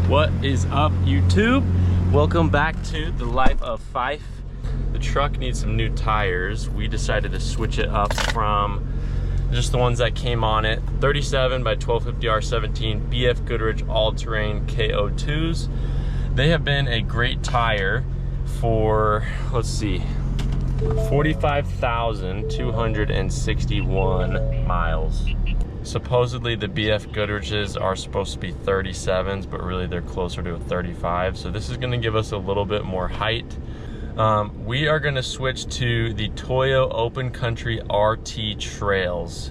What is up, YouTube? Welcome back to the life of Fife. The truck needs some new tires. We decided to switch it up from just the ones that came on it. 37 by 1250 R17 BF Goodrich all-terrain KO2s. They have been a great tire for, let's see, 45,261 miles. Supposedly the BF Goodriches are supposed to be 37s, but really they're closer to a 35. So this is gonna give us a little bit more height. We are gonna switch to the Toyo Open Country RT Trails.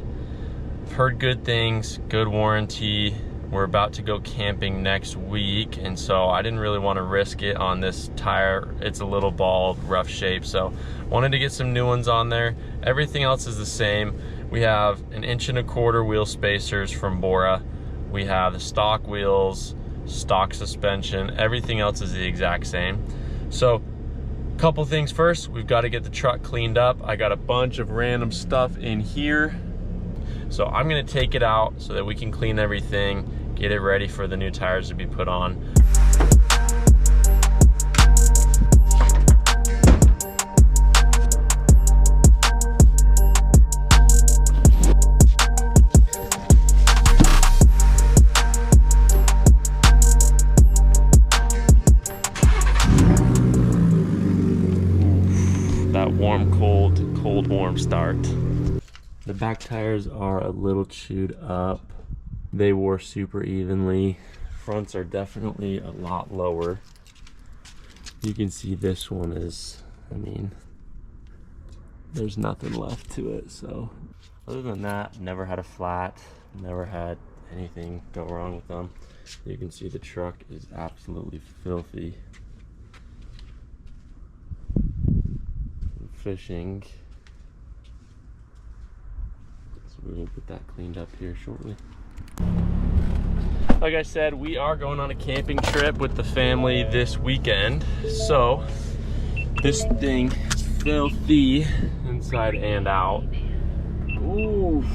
I've heard good things, good warranty. We're about to go camping next week, and so I didn't really want to risk it on this tire. It's a little bald, rough shape, so wanted to get some new ones on there. Everything else is the same. We have an 1.25" wheel spacers from Bora. We have the stock wheels, stock suspension. Everything else is the exact same. So, couple things first. We've got to get the truck cleaned up. I got a bunch of random stuff in here. So I'm gonna take it out so that we can clean everything, get it ready for the new tires to be put on. That warm, cold, cold, warm start. The back tires are a little chewed up. They wore super evenly. Fronts are definitely a lot lower. You can see this one is, I mean, there's nothing left to it. So other than that, never had a flat, never had anything go wrong with them. You can see the truck is absolutely filthy. Fishing. We will get that cleaned up here shortly. Like I said, we are going on a camping trip with the family this weekend. So this thing is filthy inside and out. Ooh.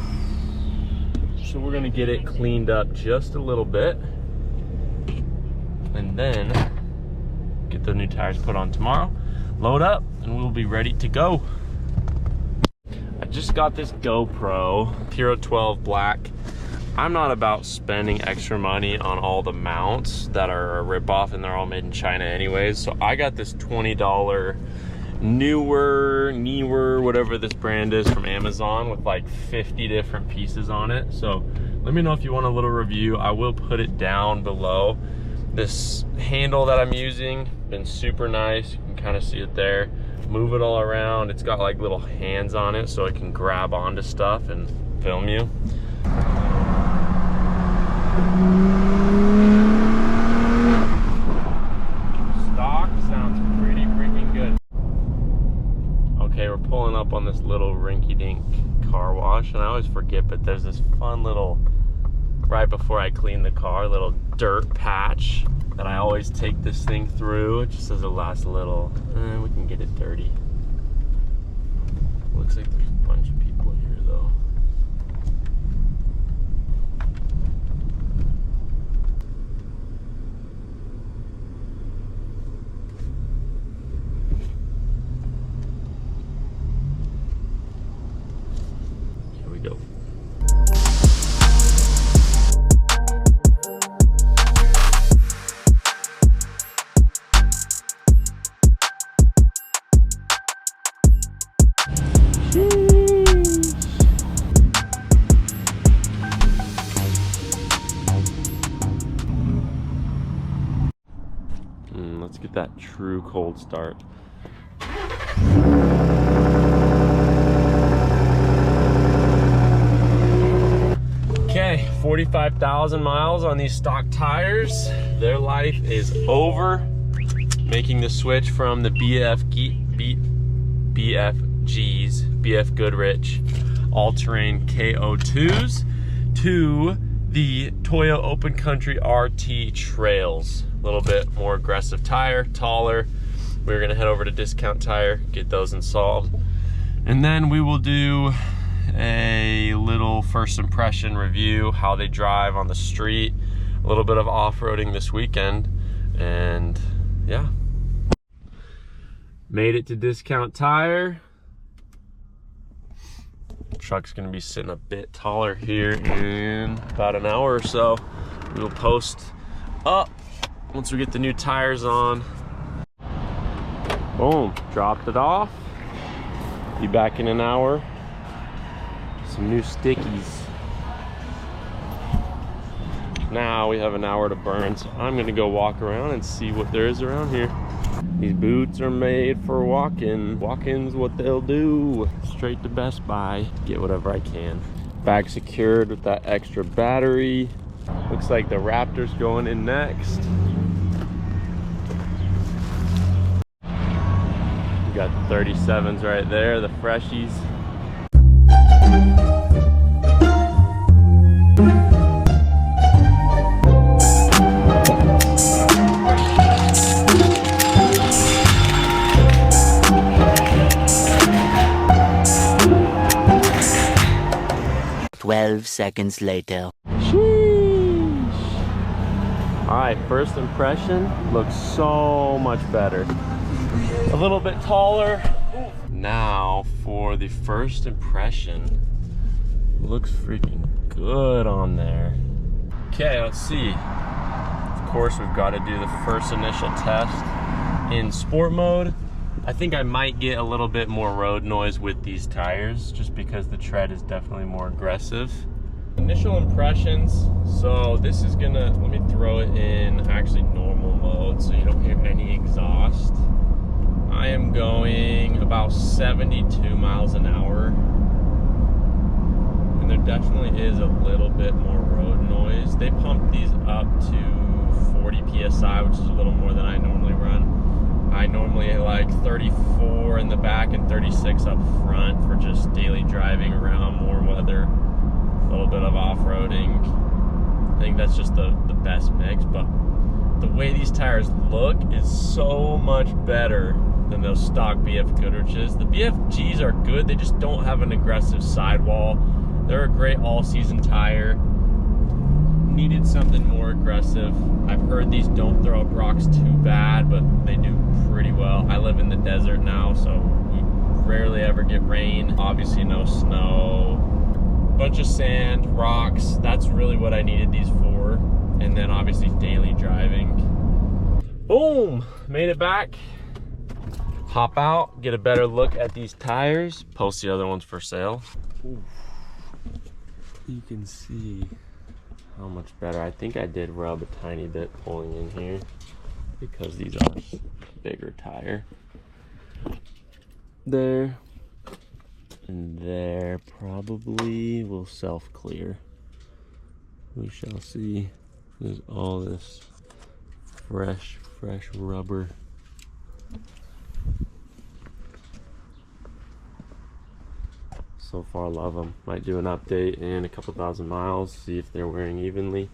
So we're gonna get it cleaned up just a little bit and then get the new tires put on tomorrow, load up, and we'll be ready to go. I just got this GoPro Hero 12 Black. I'm not about spending extra money on all the mounts that are a ripoff, and they're all made in China anyways. So I got this $20 newer, whatever this brand is, from Amazon with like 50 different pieces on it. So let me know if you want a little review. I will put it down below. This handle that I'm using, been super nice. You can kind of see it there. Move it all around. It's got like little hands on it so it can grab onto stuff and film you. Stock sounds pretty freaking good. Okay, we're pulling up on this little rinky-dink car wash, and I always forget, but there's this fun little, right before I clean the car, little dirt patch that I always take this thing through. It just says it lasts a little. We can get it dirty. Looks like there's a bunch of people here though. Here we go. Let's get that true cold start. Okay, 45,000 miles on these stock tires. Their life is over. Making the switch from the BF Goodrich all-terrain KO2s to the Toyo Open Country RT Trails. A little bit more aggressive tire, taller. We're gonna head over to Discount Tire, get those installed. And then we will do a little first impression review, how they drive on the street. a little bit of off-roading this weekend, and yeah. Made it to Discount Tire. Truck's gonna be sitting a bit taller here in about an hour or so. We'll post up once we get the new tires on. Boom, dropped it off. Be back in an hour. Some new stickies. Now we have an hour to burn, so I'm gonna go walk around and see what there is around here. These boots are made for walking. Walking's what they'll do. Straight to Best Buy, get whatever I can. Bag secured with that extra battery. Looks like the RAPTOR's going in next. We got the 37s right there, the freshies. Seconds later. Sheesh. All right, first impression looks so much better. A little bit taller. Now for the first impression. Looks freaking good on there. Okay, let's see. Of course, we've got to do the first initial test in sport mode. I think I might get a little bit more road noise with these tires just because the tread is definitely more aggressive. Initial impressions, so this is gonna, let me throw it in actually normal mode so you don't hear any exhaust. I am going about 72 miles an hour, and there definitely is a little bit more road noise. They pumped these up to 40 PSI, which is a little more than I normally run. I normally like 34 in the back and 36 up front for just daily driving around, more weather, a little bit of off-roading. I think that's just the best mix, but the way these tires look is so much better than those stock BF Goodriches. The BFGs are good, they just don't have an aggressive sidewall. They're a great all-season tire. Needed something more aggressive. I've heard these don't throw up rocks too bad, but they do pretty well. I live in the desert now, so we rarely ever get rain. Obviously no snow. Bunch of sand, rocks. That's really what I needed these for. And then obviously daily driving. Boom! Made it back. Hop out, get a better look at these tires. Post the other ones for sale. Ooh. You can see how much better. I think I did rub a tiny bit pulling in here because these are a bigger tire. There and there probably will self-clear. We shall see. There's all this fresh rubber. So far, love them. Might do an update in a couple thousand miles, see if they're wearing evenly.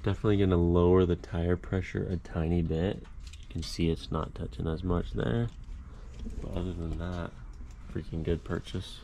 Definitely gonna lower the tire pressure a tiny bit. You can see it's not touching as much there. But other than that, freaking good purchase.